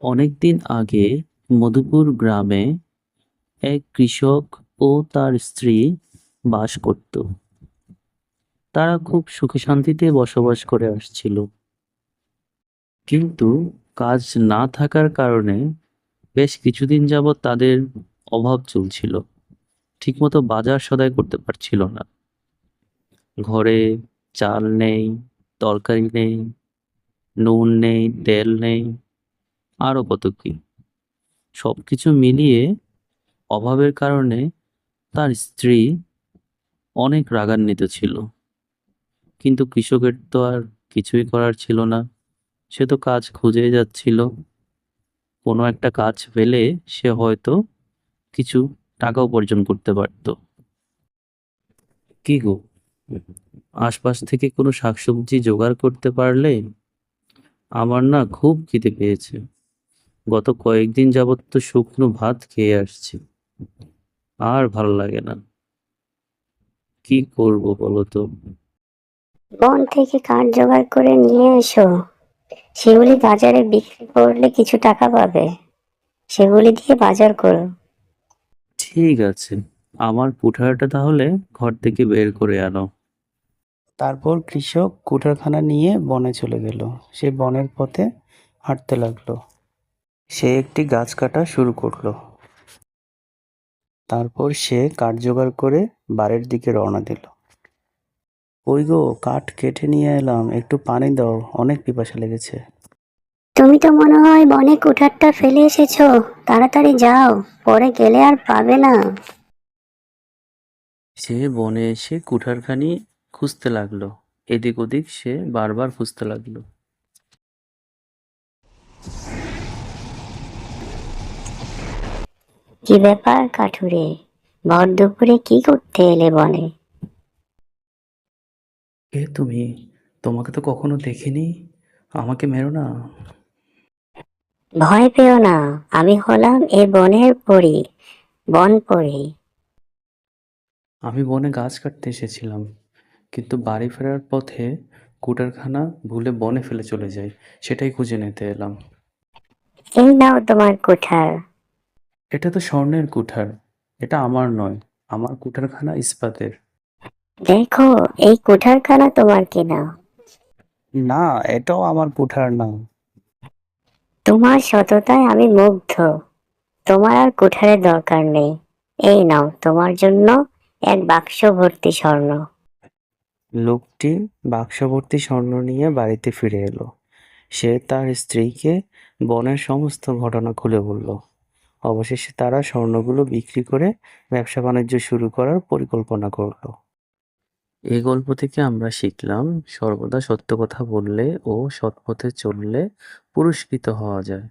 অনেকদিন আগে মধুপুর গ্রামে এক কৃষক ও তার স্ত্রী বাস করত। তারা খুব সুখে শান্তিতে বসবাস করে আসছিল। কিন্তু কাজ না থাকার কারণে বেশ কিছুদিন যাবৎ তাদের অভাব চলছিল। ঠিকমতো বাজার সদাই করতে পারছিল না। ঘরে চাল নেই, তরকারি নেই, নুন নেই, তেল নেই, আরো কত কি। সবকিছু মিলিয়ে অভাবের কারণে তার স্ত্রী অনেক রাগান্বিত ছিল। কিন্তু কৃষকের তো আর কিছুই করার ছিল না। সে তো কাজ খুঁজেই যাচ্ছিল। কোনো একটা কাজ পেলে সে হয়তো কিছু টাকা উপার্জন করতে পারত। কি গো, আশপাশ থেকে কোনো শাকসবজি জোগাড় করতে পারলে? আমার না খুব খিদে পেয়েছে। গত কয়েকদিন যাবত তো শুকনো ভাত খেয়ে আসছি, আর ভালো লাগে না। কি করব বলো তো? বন থেকে কাঠ জোগাড় করে নিয়ে এসো। সেগুলি বাজারে বিক্রি করলে কিছু টাকা পাবে। সেগুলি দিয়ে বাজার করো। ঠিক আছে, আমার কুঠারটা তাহলে ঘর থেকে বের করে আনো। তারপর কৃষক কুঠারখানা নিয়ে বনে চলে গেল। সে বনের পথে হাঁটতে লাগলো। সে একটি গাছ কাটা শুরু করলো। তারপর সে কাঠ জোগাড় করে বাড়ির দিকে রওনা দিল। ওই গো, কাঠ কেটে নিয়ে এলাম, একটু পানি দাও, অনেক পিপাসা লেগেছে। তুমি তো মনে হয় বনে কুঠারটা ফেলে এসেছো। তাড়াতাড়ি যাও, পরে গেলে আর পাবে না। সে বনে এসে কুঠারখানি খুঁজতে লাগলো। এদিক ওদিক সে বারবার খুঁজতে লাগলো। কি ব্যাপার কাঠুরে, ভর দুপুরে কি করতে এলে বনে? এ তুমি, তোমাকে তো কখনো দেখিনি। আমাকে মেরো না। ভয় পেও না, আমি হলাম এ বনের পরী, বন পরী। আমি বনে গাছ কাটতে এসেছিলাম, কিন্তু বাড়ি ফেরার পথে কুঠারখানা ভুলে বনে ফেলে চলে যাই। সেটাই খুঁজে নিতে এলাম। এই নাও তোমার কুঠার। এটা তো স্বর্ণের কুঠার। এটা আমার নয়, আমার কুঠারখানা ইস্পাতের। দেখো, এই কুঠারখানা তোমার কিনা। না, এটাও আমার কুঠার না। তোমার সততায় আমি মুগ্ধ। তোমার আর কুঠারের দরকার নেই। এই নাও তোমার জন্য এক বাক্স ভর্তি স্বর্ণ। লোকটি বাক্স ভর্তি স্বর্ণ নিয়ে বাড়িতে ফিরে এলো। সে তার স্ত্রীকে বনের সমস্ত ঘটনা খুলে বলল। অবশেষে তারা স্বর্ণগুলো বিক্রি করে ব্যবসা বাণিজ্য শুরু করার পরিকল্পনা করলো। এই গল্প থেকে আমরা শিখলাম, সর্বদা সত্য কথা বললে ও সৎ পথে চললে পুরস্কৃত হওয়া যায়।